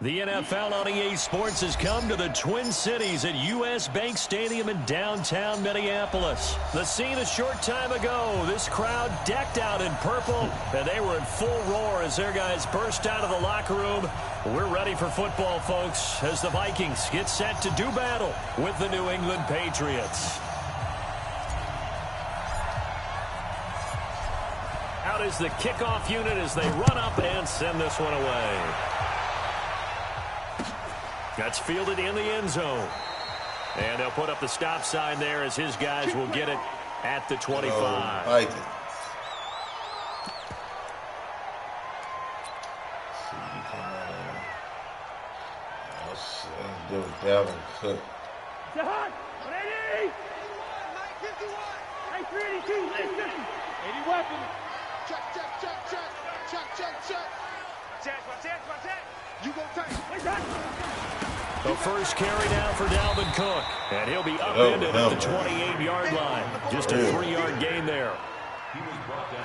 The NFL on EA Sports has come to the Twin Cities at U.S. Bank Stadium in downtown Minneapolis. The scene a short time ago, this crowd decked out in purple, and they were in full roar as their guys burst out of the locker room. We're ready for football, folks, as the Vikings get set to do battle with the New England Patriots. Out is the kickoff unit as they run up and send this one away. That's fielded in the end zone. And they'll put up the stop sign there as his guys will get it at the 25. Like it. Dalvin Cook. Jahan, 180. 382, 80 weapons. Check. You go take. The first carry down for Dalvin Cook. And he'll be upended at the 28-yard line. Just a 3-yard gain there.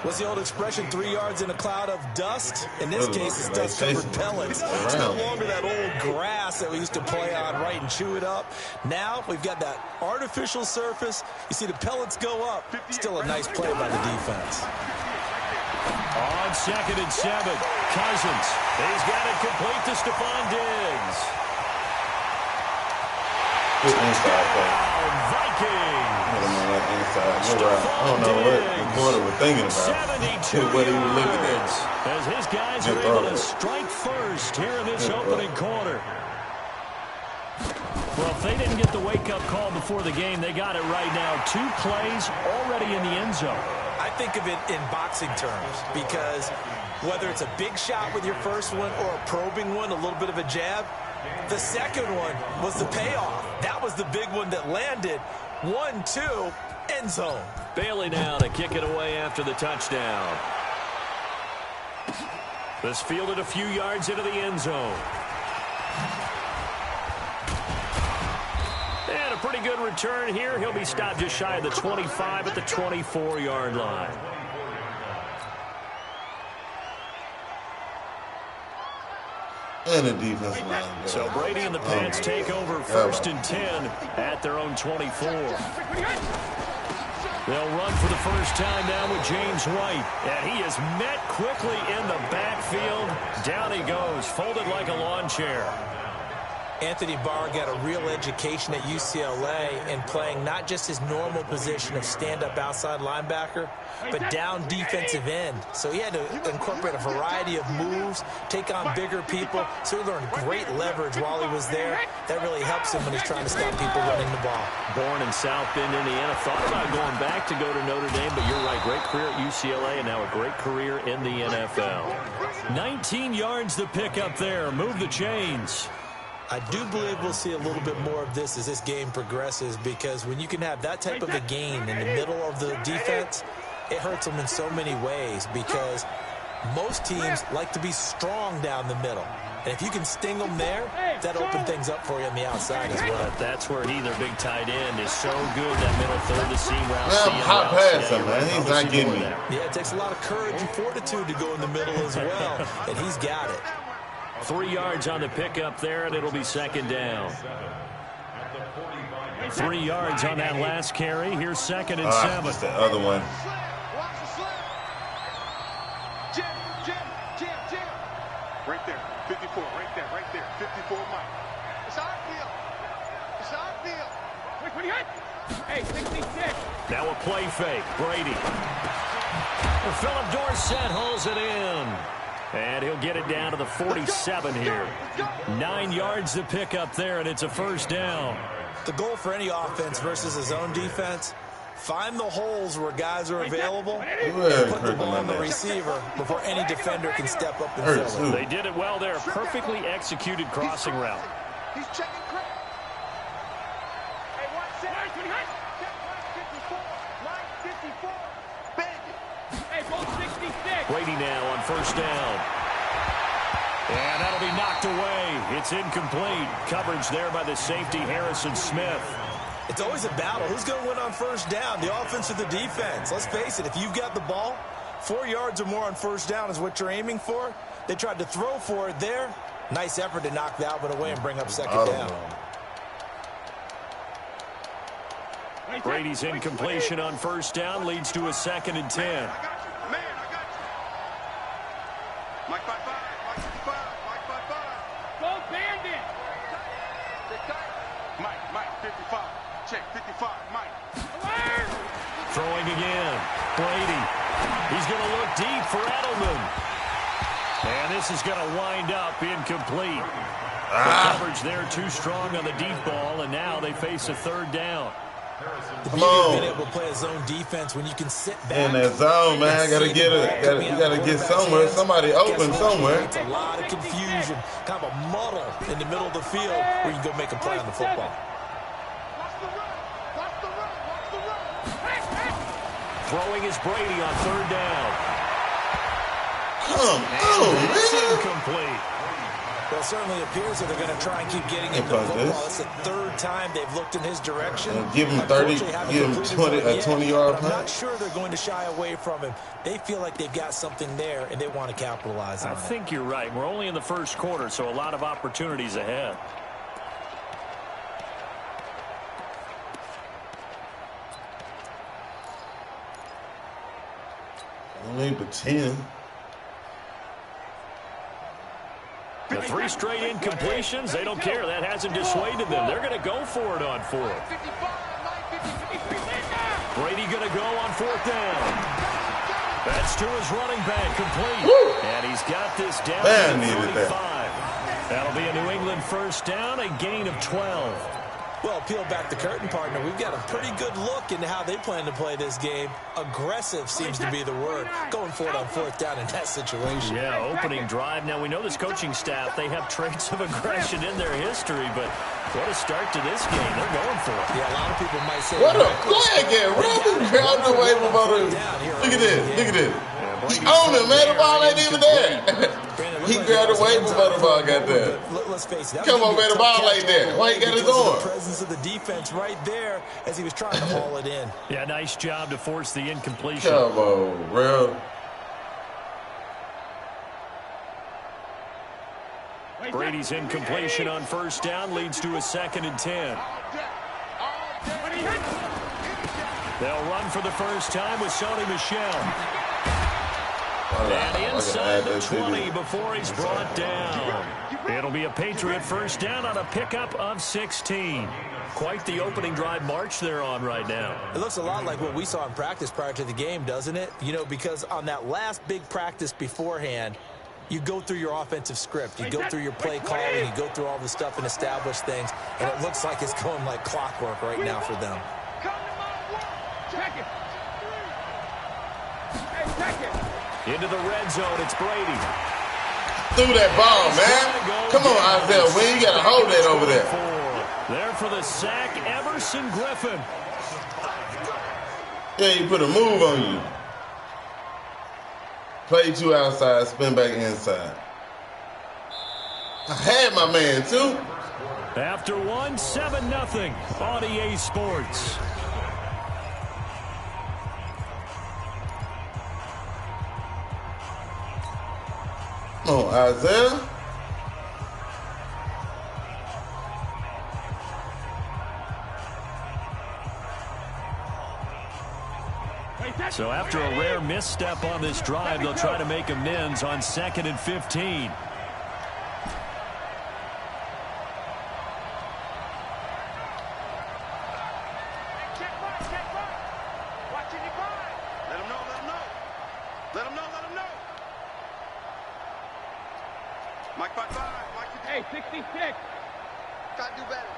What's the old expression, 3 yards in a cloud of dust? In this case, it's dust-covered pellets. It's no longer that old grass that we used to play on, right, and chew it up. Now we've got that artificial surface. You see the pellets go up. Still a nice play by the defense. On 2nd and 7, Cousins. He's got it complete to Stephon Diggs. Good inside play. Vikings. I don't know what the quarter was thinking about. 72 what he was looking at. As his guys are able to strike first here in this opening quarter. Well, if they didn't get the wake-up call before the game, they got it right now. 2 plays already in the end zone. I think of it in boxing terms because whether it's a big shot with your first one or a probing one, a little bit of a jab, the second one was the payoff. That was the big one that landed. 1-2, end zone. Bailey now to kick it away after the touchdown. This fielded a few yards into the end zone. And a pretty good return here. He'll be stopped just shy of the 25 at the 24-yard line. And the defense line. So Brady and the Pats take over 1st and 10 at their own 24. They'll run for the first time now with James White. And he is met quickly in the backfield. Down he goes, folded like a lawn chair. Anthony Barr got a real education at UCLA in playing not just his normal position of stand-up outside linebacker, but down defensive end. So he had to incorporate a variety of moves, take on bigger people. So he learned great leverage while he was there. That really helps him when he's trying to stop people running the ball. Born in South Bend, Indiana. Thought about going back to go to Notre Dame, but you're right. Great career at UCLA and now a great career in the NFL. 19 yards to pick up there. Move the chains. I do believe we'll see a little bit more of this as this game progresses because when you can have that type of a gain in the middle of the defense, it hurts them in so many ways because most teams like to be strong down the middle. And if you can sting them there, that opens things up for you on the outside as well. But that's where he, their big tight end, is so good, that middle third, the seam route. Hot pass him, man. He's not getting me. Yeah, it takes a lot of courage and fortitude to go in the middle as well, and he's got it. 3 yards on the pickup there, and it'll be 2nd down. 3 yards on that last carry. Here's 2nd and 7. That's the other one. Jim. Right there, 54, right there, 54 Mike. It's our field. Quick, hey, 66. Now a play fake, Brady. Philip Dorsett holds it in. And he'll get it down to the 47 here. 9 yards to pick up there, and it's a 1st down. The goal for any offense versus his own defense, find the holes where guys are available and put the ball on the receiver before any defender can step up and fill it. They did it well there. Perfectly executed crossing route. He's checking credit. Hey, 54. Hey, both 66. Brady now on 1st down. And that'll be knocked away. It's incomplete. Coverage there by the safety, Harrison Smith. It's always a battle. Who's going to win on 1st down, the offense or the defense? Let's face it, if you've got the ball, 4 yards or more on 1st down is what you're aiming for. They tried to throw for it there, Nice effort to knock that one away and bring up second down. Brady's incompletion on first down leads to a 2nd and 10. Man, I got you. Mike 5-5. Mike 55. Mike 5-5. Go bandit. Mike 55. Check 55. Mike. Throwing again. Brady. He's going to look deep for Edelman. And this is going to wind up incomplete. The coverage there too strong on the deep ball, and now they face a 3rd down. The beauty of being able to play a zone defense when you can sit back. In that zone, man, gotta get it. You gotta get somewhere. Somebody open somewhere. It's a lot of confusion, kind of a muddle in the middle of the field where you can go make a play on the football. Throwing is Brady on 3rd down. Come on, man. Incomplete. Well, it certainly appears that they're going to try and keep getting him the football. It's the 3rd time they've looked in his direction. Give him 30, give him 20, a 20-yard punt. I'm not sure they're going to shy away from him. They feel like they've got something there, and they want to capitalize on it. I think you're right. We're only in the 1st quarter, so a lot of opportunities ahead. Only but 10. The 3 straight incompletions, they don't care. That hasn't dissuaded them. They're going to go for it on 4th. Brady going to go on 4th down. That's to his running back, complete. Woo! And he's got this down Man, to needed 35. that. That'll be a New England 1st down, a gain of 12. Well, peel back the curtain, partner. We've got a pretty good look into how they plan to play this game. Aggressive seems to be the word. Going for it on 4th down in that situation. Yeah, opening drive. Now, we know this coaching staff, they have traits of aggression in their history, but what a start to this game. They're going for it. Yeah, a lot of people might say... What a play again. Run the crowd away from other. Look at this. Look at this. He owned it, man. The ball ain't even there. He grabbed away before the ball got there. Let's face it. Come on, man. The ball ain't there. Why he got his arm? The presence of the defense right there as he was trying to haul it in. Yeah, nice job to force the incompletion. Come on, bro. Brady's incompletion on 1st down leads to a 2nd and 10. They'll run for the first time with Sony Michel. And inside the 20 before he's brought down. It'll be a Patriot 1st down on a pickup of 16. Quite the opening drive march they're on right now. It looks a lot like what we saw in practice prior to the game, doesn't it? You know, because on that last big practice beforehand, you go through your offensive script. You go through your play calling. You go through all the stuff and establish things. And it looks like it's going like clockwork right now for them. Check it. Hey, check it. Into the red zone, it's Brady. Threw that ball, man. Come on, Isaiah Wynn. You got to hold that over there. There for the sack, Everson Griffin. Yeah, you put a move on you. Play 2 outside, spin back inside. I had my man, too. After 1, 7-0 on EA Sports. Come on, Isaiah. So after a rare misstep on this drive, they'll try to make amends on 2nd and 15. Mike 5-5. Mike 50. Hey, 66. Gotta do better.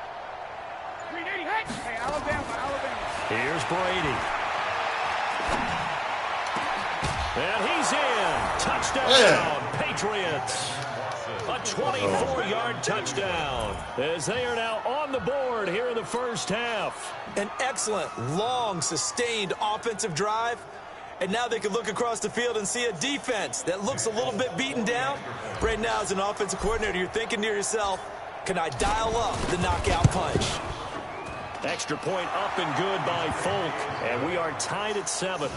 380. Hey, Alabama. Here's Brady. And he's in. Touchdown, Patriots. A 24-yard touchdown as they are now on the board here in the first half. An excellent, long, sustained offensive drive. And now they can look across the field and see a defense that looks a little bit beaten down. Right now, as an offensive coordinator, you're thinking to yourself, can I dial up the knockout punch? Extra point up and good by Folk. And we are tied at 7.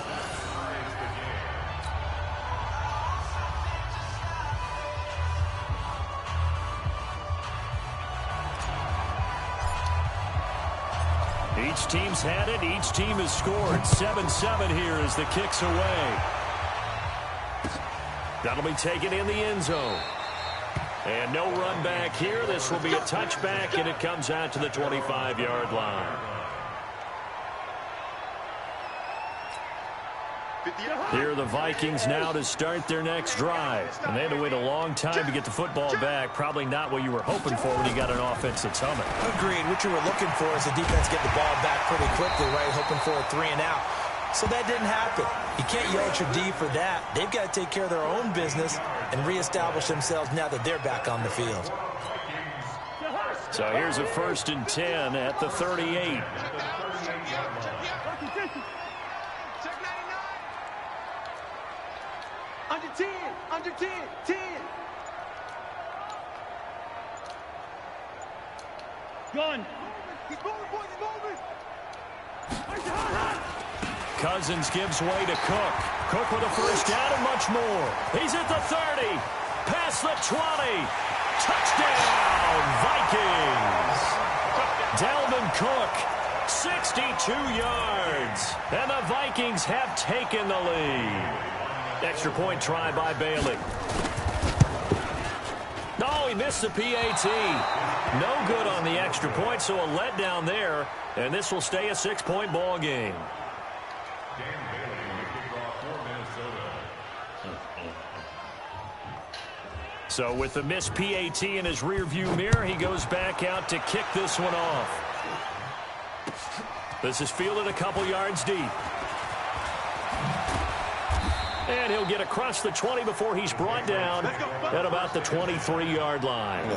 Each team's had it. Each team has scored. 7-7 here as the kick's away. That'll be taken in the end zone. And no run back here. This will be a touchback, and it comes out to the 25-yard line. Here are the Vikings now to start their next drive. And they had to wait a long time to get the football back. Probably not what you were hoping for when you got an offense that's humming. Agreed. What you were looking for is the defense get the ball back pretty quickly, right? Hoping for a 3 and out. So that didn't happen. You can't yell at your D for that. They've got to take care of their own business and reestablish themselves now that they're back on the field. So here's a 1st and 10 at the 38. Under 10, under 10, 10. Gun. He's moving, boys, he's moving. Cousins gives way to Cook. Cook with a 1st down and much more. He's at the 30. Past the 20. Touchdown, Vikings. Dalvin Cook, 62 yards. And the Vikings have taken the lead. Extra point try by Bailey. No, he missed the PAT. No good on the extra point, so a letdown there. And this will stay a 6-point ball game. So with the missed PAT in his rearview mirror, he goes back out to kick this one off. This is fielded a couple yards deep. And he'll get across the 20 before he's brought down at about the 23-yard line.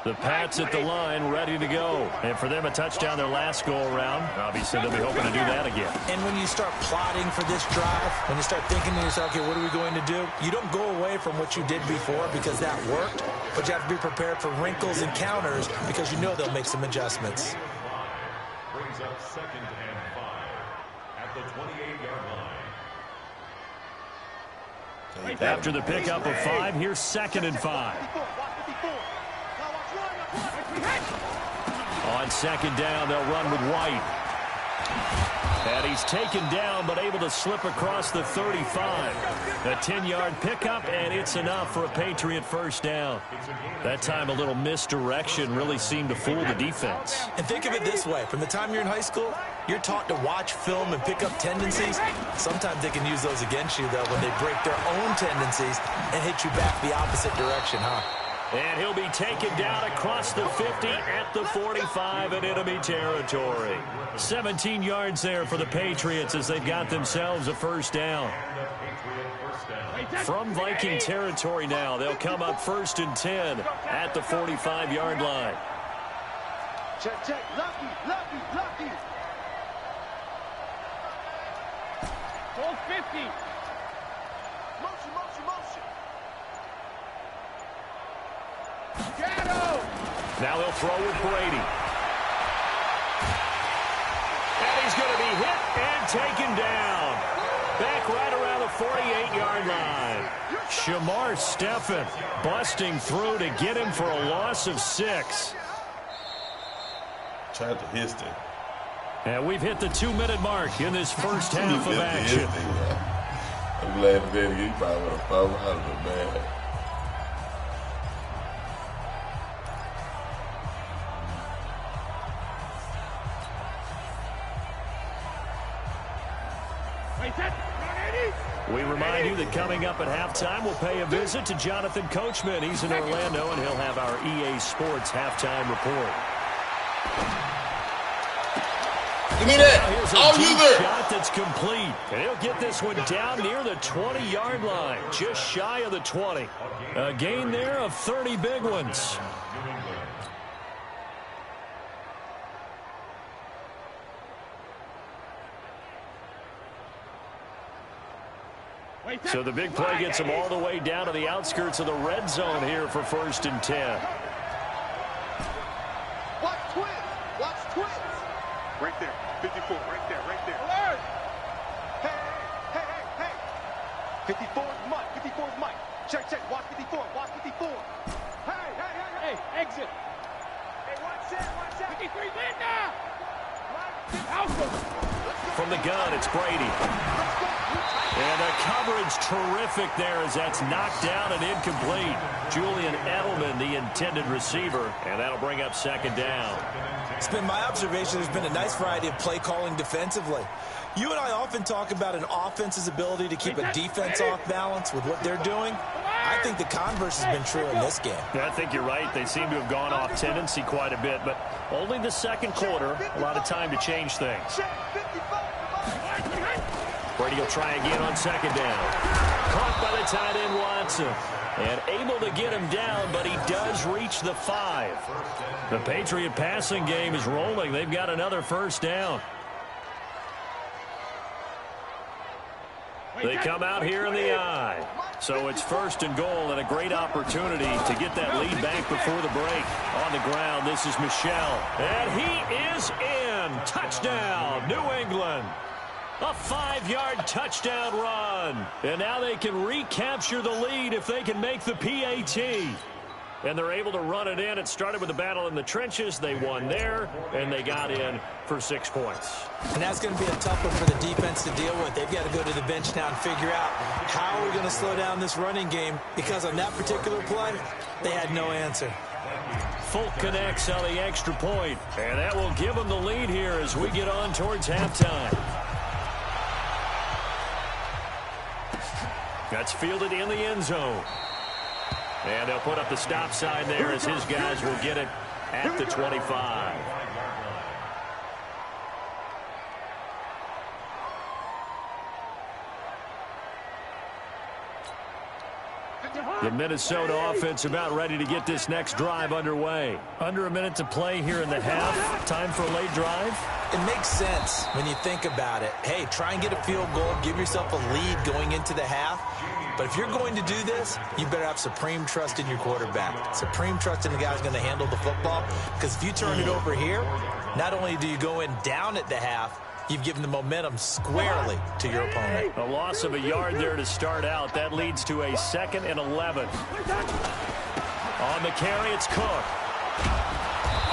The Pats at the line, ready to go. And for them, a touchdown their last go-around. Obviously, they'll be hoping to do that again. And when you start plotting for this drive, when you start thinking to yourself, okay, what are we going to do? You don't go away from what you did before because that worked, but you have to be prepared for wrinkles and counters because you know they'll make some adjustments. Brings up 2nd and 5 at the 28-yard line. After the pickup of 5, here's 2nd and 5. On 2nd down, they'll run with White. And he's taken down, but able to slip across the 35. A 10-yard pickup, and it's enough for a Patriot 1st down. That time, a little misdirection really seemed to fool the defense. And think of it this way. From the time you're in high school, you're taught to watch film and pick up tendencies. Sometimes they can use those against you, though, when they break their own tendencies and hit you back the opposite direction, huh? And he'll be taken down across the 50 at the 45 in enemy territory. 17 yards there for the Patriots as they've got themselves a 1st down. From Viking territory now, they'll come up 1st and 10 at the 45-yard line. Check, check. Lucky, lucky, lucky. Ball 50. Motion, motion, motion. Now they'll throw with Brady. And he's going to be hit and taken down. Back right around the 48-yard line. Shamar Stephen busting through to get him for a loss of 6. Tried to hit him. And we've hit the 2-minute mark in this first half of action. I'm glad that he probably would have fallen out of it, man. We remind you that coming up at halftime, we'll pay a visit to Jonathan Coachman. He's in Orlando, and he'll have our EA Sports halftime report. Give me that. Here's a deep shot that's complete. And he'll get this one down near the 20-yard line, just shy of the 20. A gain there of 30 big ones. So the big play gets him all the way down to the outskirts of the red zone here for 1st and 10. Watch twins. Watch twins. Right there. 54. Right there. Right there. Alert. Hey, hey, hey, hey. 54 is Mike. 54 is Mike. Check, check. Watch 54. Watch 54. Hey, exit. Hey, watch that. 53, Linda. From the gun, it's Brady. And the coverage terrific there as that's knocked down and incomplete. Julian Edelman, the intended receiver, and that'll bring up second down. It's been my observation there's been a nice variety of play calling defensively. You and I often talk about an offense's ability to keep a defense off balance with what they're doing. I think the converse has been true in this game. I think you're right. They seem to have gone off tendency quite a bit, but only the second quarter, a lot of time to change things. Brady will try again on second down. Caught by the tight end Watson. And able to get him down, but he does reach the 5. The Patriot passing game is rolling. They've got another first down. They come out here in the I. So it's first and goal and a great opportunity to get that lead back before the break. On the ground, this is Michel. And he is in. Touchdown, New England. A 5-yard touchdown run. And now they can recapture the lead if they can make the PAT. And they're able to run it in. It started with a battle in the trenches. They won there, and they got in for 6 points. And that's going to be a tough one for the defense to deal with. They've got to go to the bench now and figure out how are we going to slow down this running game, because on that particular play, they had no answer. Folk connects on the extra point, and that will give them the lead here as we get on towards halftime. That's fielded in the end zone. And they'll put up the stop sign there as his guys will get it at the 25. The Minnesota offense about ready to get this next drive underway. Under a minute to play here in the half. Time for a late drive. It makes sense when you think about it. Hey, try and get a field goal. Give yourself a lead going into the half. But if you're going to do this, you better have supreme trust in your quarterback. Supreme trust in the guy who's going to handle the football. Because if you turn it over here, not only do you go in down at the half, you've given the momentum squarely to your opponent. A loss of a yard there to start out. That leads to a 2nd and 11. On the carry, it's Cook.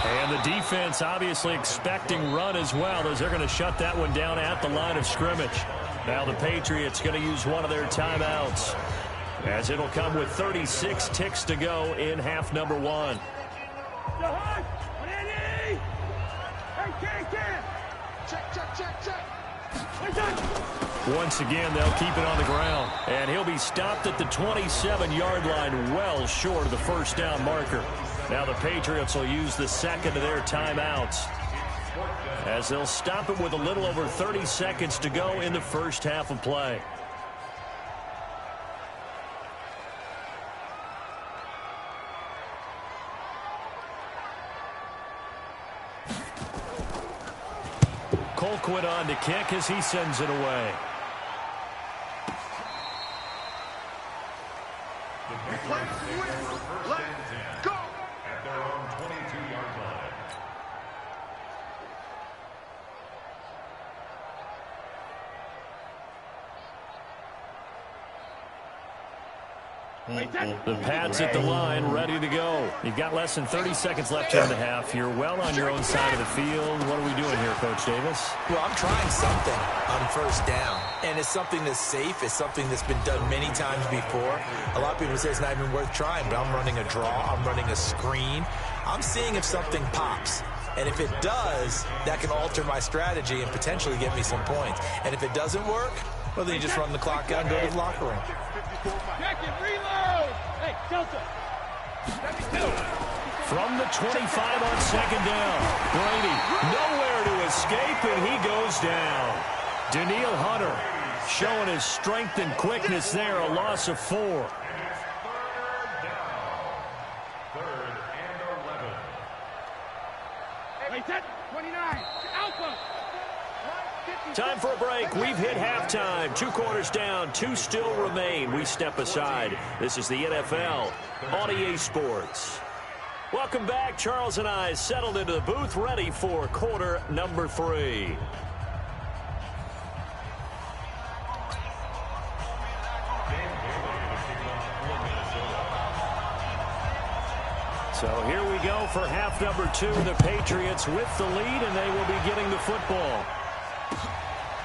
And the defense obviously expecting run as well, as they're going to shut that one down at the line of scrimmage. Now the Patriots going to use one of their timeouts, as it'll come with 36 ticks to go in half number 1. Once again, they'll keep it on the ground. And he'll be stopped at the 27-yard line, well short of the first down marker. Now the Patriots will use the second of their timeouts, as they'll stop it with a little over 30 seconds to go in the first half of play. Colquitt on to kick as he sends it away. Let's go. At their own 22-yard line. The Pats at the line, ready to go. You've got less than 30 seconds left here in the half. You're well on your own side of the field. What are we doing here, Coach Davis? Well, I'm trying something on first down, and it's something that's safe. It's something that's been done many times before. A lot of people say it's not even worth trying, but I'm running a draw. I'm running a screen. I'm seeing if something pops. And if it does, that can alter my strategy and potentially get me some points. And if it doesn't work, well, then you just run the clock out and go to the locker room. Jack it, reload. Hey, Delta. From the 25 on second down. Brady nowhere to escape, and he goes down. Daniil Hunter showing his strength and quickness there, a loss of 4. Third and 11. Hey, 29. Alpha. Time for a break. We've hit halftime. 2 quarters down, 2 still remain. We step aside. This is the NFL on EA Sports. Welcome back. Charles and I settled into the booth, ready for quarter number 3. So here we go for half number 2. The Patriots with the lead, and they will be getting the football.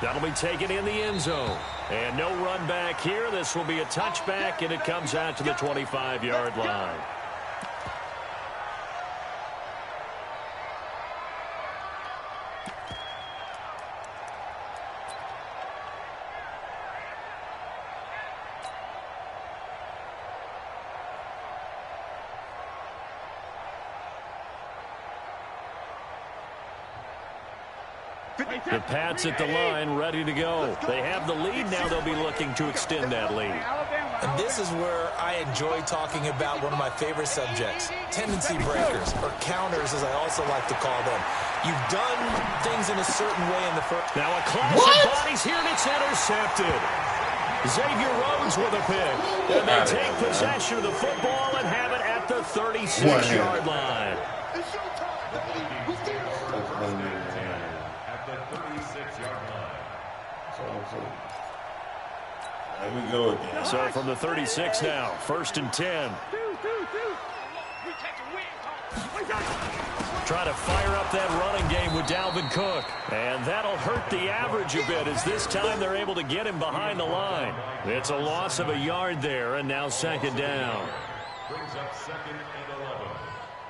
That'll be taken in the end zone. And no run back here. This will be a touchback, and it comes out to the 25-yard line. The Pats at the line, ready to go. They have the lead. Now they'll be looking to extend that lead. And this is where I enjoy talking about one of my favorite subjects, tendency breakers, or counters, as I also like to call them. You've done things in a certain way in the first. Now a clash of bodies here, and it's intercepted. Xavier Rhodes with a pick. And they take possession of the football and have it at the 36-yard line. There we go again. So from the 36 now, 1st and 10. Try to fire up that running game with Dalvin Cook. And that'll hurt the average a bit as this time they're able to get him behind the line. It's a loss of a yard there, and now 2nd down. Brings up 2nd and 11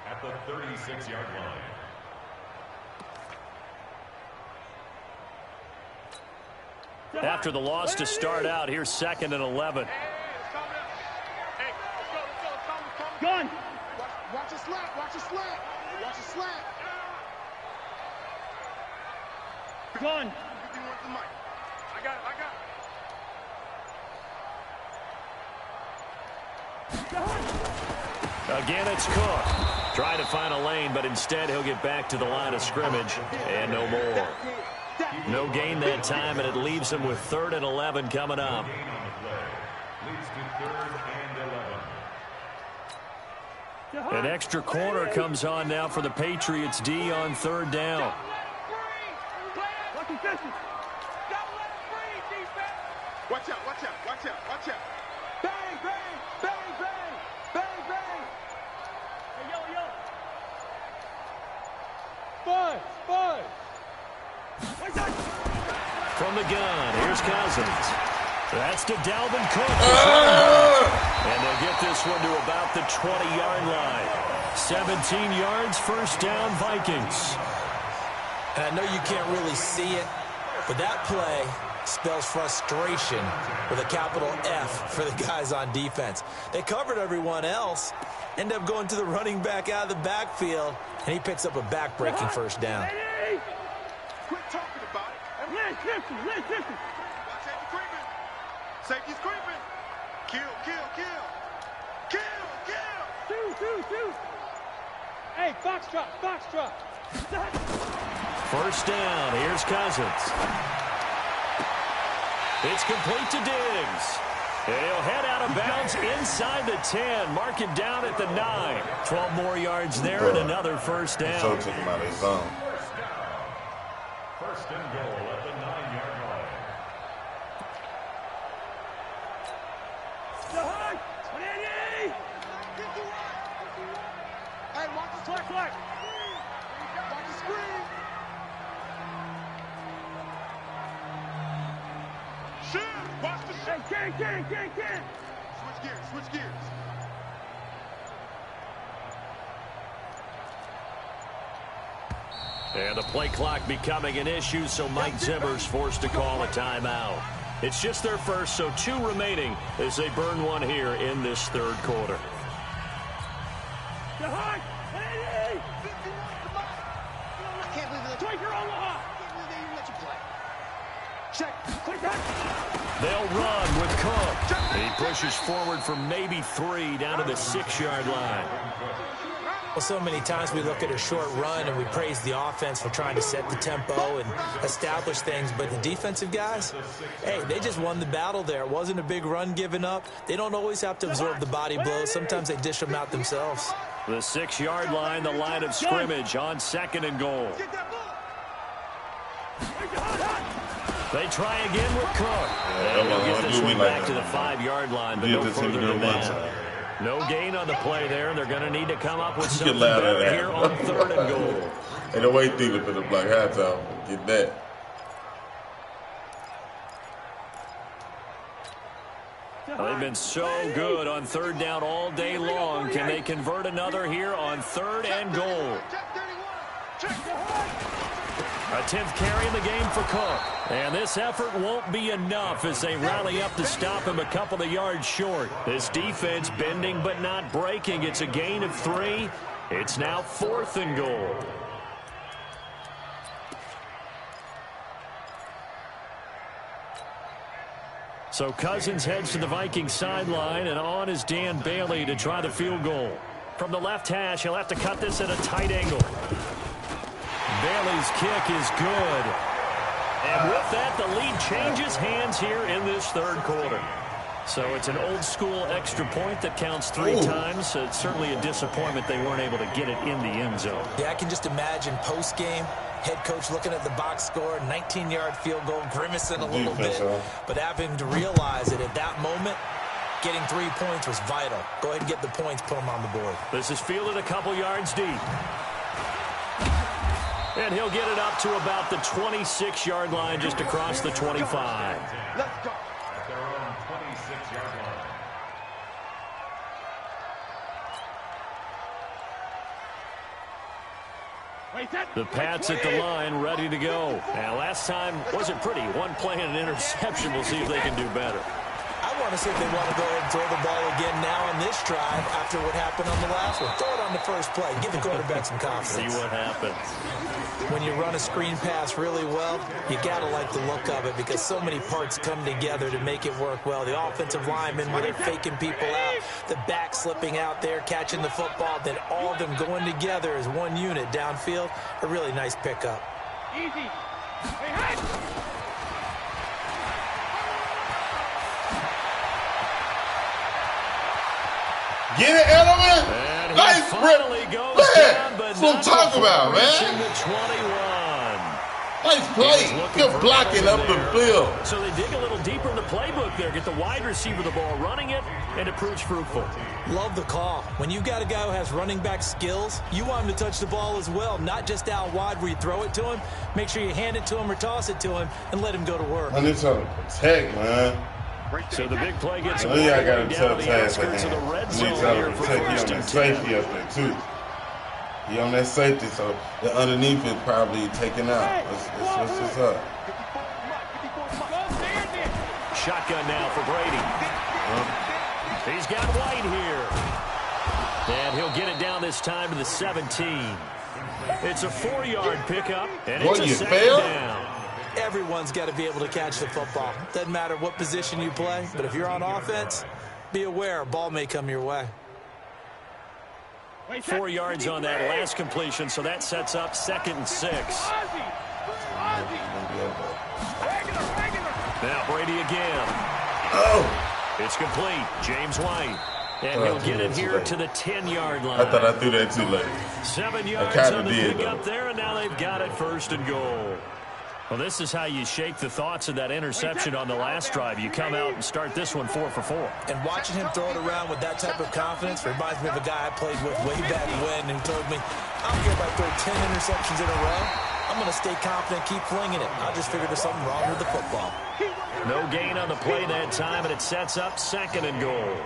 at the 36-yard line. After the loss to start out, here's 2nd and 11. Gun. Watch a slap. Watch a slap. Watch a slap. Gun. I got it. Again, it's Cook. Trying to find a lane, but instead he'll get back to the line of scrimmage and no more. No gain that time, and it leaves him with 3rd and 11 coming up. Leads to 3rd and 11. An extra corner comes on now for the Patriots D on 3rd down. Watch out, watch out, watch out, watch out. Bang, bang, bang, bang, bang, bang. Hey, yo. Five. From the gun, here's Cousins. That's to Dalvin Cook. And they'll get this one to about the 20-yard line. 17 yards, 1st down, Vikings. And I know you can't really see it, but that play spells frustration with a capital F for the guys on defense. They covered everyone else, end up going to the running back out of the backfield, and he picks up a back-breaking 1st down. Quit talking about it. Listen. Watch safety creeping. Safety's creeping. Kill. Shoot. Hey, Foxtrot. 1st down, here's Cousins. It's complete to Diggs. And he'll head out of bounds inside the 10. Mark it down at the 9. 12 more yards there and another 1st down. So took him out of his zone. 1st and goal at the 9-yard line. Hey, watch the flag. Watch the screen. Shoot. Watch the shit. Can. Switch gears. And the play clock becoming an issue, so Mike Zimmer's forced to call a timeout. It's just their first, so 2 remaining as they burn one here in this 3rd quarter. I can't believe they let you play. Check. They'll run with Cook. He pushes forward for maybe 3 down to the 6-yard line. Well, so many times we look at a short run and we praise the offense for trying to set the tempo and establish things, but the defensive guys, hey, they just won the battle there. It wasn't a big run given up. They don't always have to absorb the body blows. Sometimes they dish them out themselves. The 6-yard line, the line of scrimmage on 2nd and goal. They try again with Cook. And they'll get this one back to the 5-yard line, but no further than that. No gain on the play there. They're going to need to come up with something better here on 3rd and goal. Ain't no way Thielen for the block halftime. Get that. Well, they've been so good on 3rd down all day long. Can they convert another here on 3rd and goal? A 10th carry in the game for Cook. And this effort won't be enough as they rally up to stop him a couple of yards short. This defense bending but not breaking. It's a gain of 3. It's now 4th and goal. So Cousins heads to the Vikings sideline, and on is Dan Bailey to try the field goal. From the left hash, he'll have to cut this at a tight angle. Bailey's kick is good. And with that, the lead changes hands here in this 3rd quarter. So it's an old-school extra point that counts 3 times. So it's certainly a disappointment they weren't able to get it in the end zone. Yeah, I can just imagine post-game, head coach looking at the box score, 19-yard field goal, grimacing a little bit. But having to realize that at that moment, getting 3 points was vital. Go ahead and get the points, put them on the board. This is fielded a couple yards deep. And he'll get it up to about the 26-yard line, just across the 25. Let's go. At their own 26-yard line. The Pats at the line, ready to go. Now, last time wasn't pretty. One play and an interception. We'll see if they can do better. I want to see if they want to go ahead and throw the ball again now on this drive after what happened on the last one. Throw it on the first play. Give the quarterback some confidence. See what happens. When you run a screen pass really well, you got to like the look of it because so many parts come together to make it work well. The offensive linemen, where they're faking people out, the back slipping out there, catching the football, then all of them going together as one unit downfield. A really nice pickup. Easy. Hey, hey. Get it, Edelman. Nice finally rip. Goes Man, down, but that's what I'm talking about, reaching man. the 21. Nice play. Good blocking up the field. So they dig a little deeper in the playbook there. Get the wide receiver the ball, running it, and it proves fruitful. Love the call. When you've got a guy who has running back skills, you want him to touch the ball as well, not just out wide where you throw it to him. Make sure you hand it to him or toss it to him and let him go to work. I need to protect, man. So the big play gets I got to tell down the Taz outskirts of the red I zone need to here for protect you on 1st that and 10. safety up there, too. He on that safety, so the underneath is probably taken out. What's up? Shotgun now for Brady. He's got White here. And he'll get it down this time to the 17. It's a 4-yard pickup, and it's a second down. Everyone's got to be able to catch the football. Doesn't matter what position you play, but if you're on offense, be aware a ball may come your way. 4 yards on that last completion, so that sets up 2nd and 6. Now Brady again. Oh! It's complete. James White. And he'll get it here to the 10-yard line. I thought I threw that too late. 7 yards on the pickup there, and now they've got it 1st and goal. Well, this is how you shake the thoughts of that interception on the last drive. You come out and start this one 4 for 4. And watching him throw it around with that type of confidence reminds me of a guy I played with way back when who told me, I don't care if I throw 10 interceptions in a row. I'm going to stay confident, keep flinging it. I just figured there's something wrong with the football. No gain on the play that time, and it sets up 2nd and goal.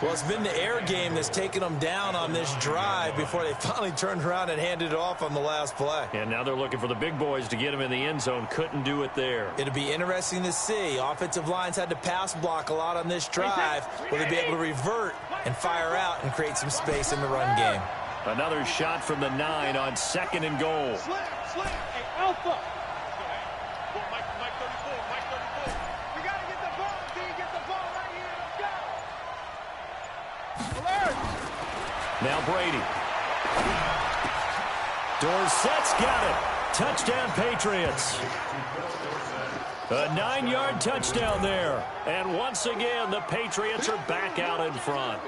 Well, it's been the air game that's taken them down on this drive before they finally turned around and handed it off on the last play. And now they're looking for the big boys to get them in the end zone. Couldn't do it there. It'll be interesting to see. Offensive lines had to pass block a lot on this drive. Will they be able to revert and fire out and create some space in the run game? Another shot from the 9 on 2nd and goal. Slip. Hey, Alpha. Mike 34. We got to get the ball, D. Get the ball right here. Let's go. Now Brady. Dorsett's got it. Touchdown, Patriots. A 9-yard touchdown there. And once again, the Patriots are back out in front.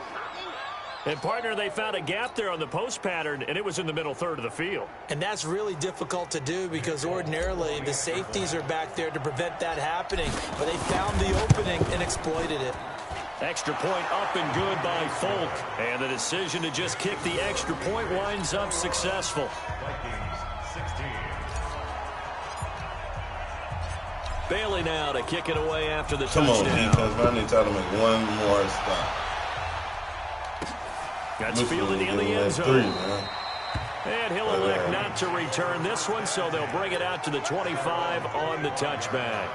And, partner, they found a gap there on the post pattern, and it was in the middle third of the field. And that's really difficult to do because ordinarily the safeties are back there to prevent that happening. But they found the opening and exploited it. Extra point up and good by Folk. And the decision to just kick the extra point winds up successful. Vikings 16. Bailey now to kick it away after the Come touchdown. on, defense. I need to try to make one more stop. That's fielded in the end zone. 3, man. And he'll elect not to return this one, so they'll bring it out to the 25 on the touchback.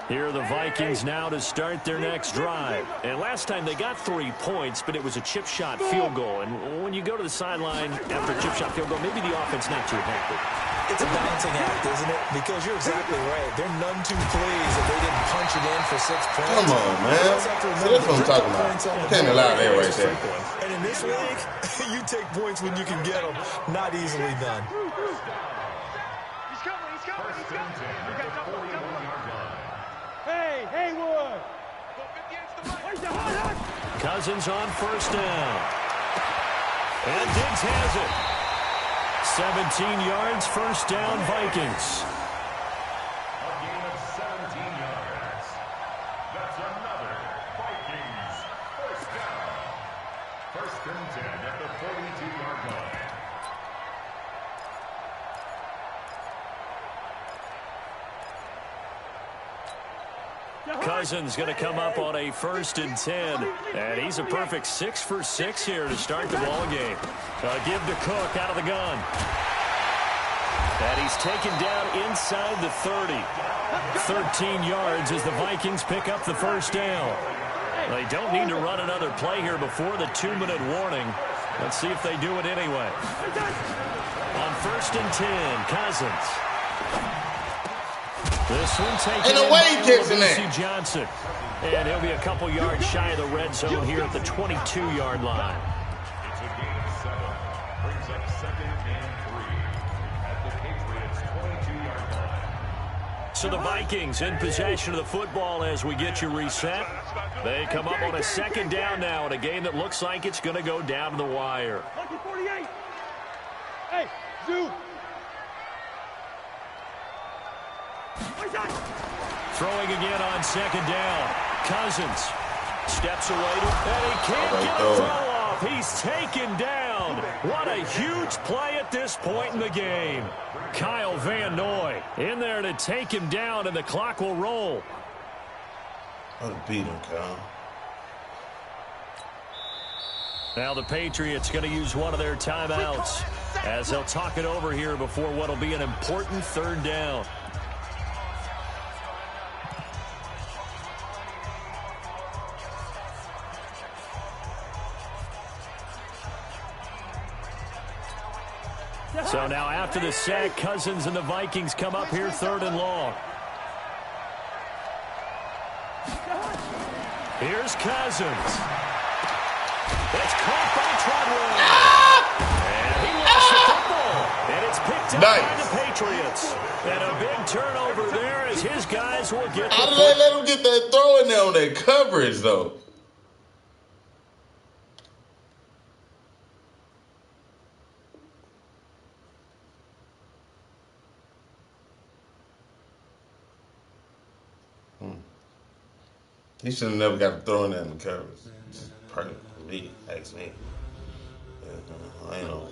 Here are the Vikings now to start their next drive. And last time they got 3 points, but it was a chip shot field goal. And when you go to the sideline after a chip shot field goal, maybe the offense not too happy. It's a balancing act, isn't it? Because you're exactly right. They're none too pleased that they didn't punch it in for 6 points. Come on, man. See, that's what I'm talking about. Can't allow that right there. And in this league, you take points when you can get them. Not easily done. He's coming, he's coming, he's coming. We got double, double. 41-yard line. Hey, Haywood. Cousins on first down. And Diggs has it. 17 yards, first down, Vikings. A gain of 17 yards. That's another Vikings first down. First and 10 at the 42-yard line. Cousins going to come up on a first and 10. And he's a perfect 6 for 6 here to start the ball game. Give to Cook out of the gun. And he's taken down inside the 30. 13 yards as the Vikings pick up the first down. They don't need to run another play here before the 2-minute warning. Let's see if they do it anyway. On first and 10, Cousins. This one taken Ain't no way he kicks in there. Johnson. And he'll be a couple yards shy of the red zone here at the 22-yard line. It's a gain of 7. Brings up 2nd and 3 at the Patriots' 22-yard line. So the Vikings in possession of the football as we get you reset. They come up on a second down now in a game that looks like it's going to go down to the wire. Lucky 48. Hey, Zoo. Throwing again on second down. Cousins steps away and he can't get a throw off. He's taken down. What a huge play at this point in the game. Kyle Van Noy in there to take him down, and the clock will roll. I'll beat him, Kyle. Now the Patriots going to use one of their timeouts as they'll talk it over here before what will be an important third down. So now after the sack, Cousins and the Vikings come up here third and long. Here's Cousins. It's caught by Treadwell. And he lost the football. And it's picked up by the Patriots. And a big turnover there as his guys will get the How did they let him get that throw in there on that coverage, though? He should have never got to throw in that in the coverage. Perfect for me, ask me. I ain't know.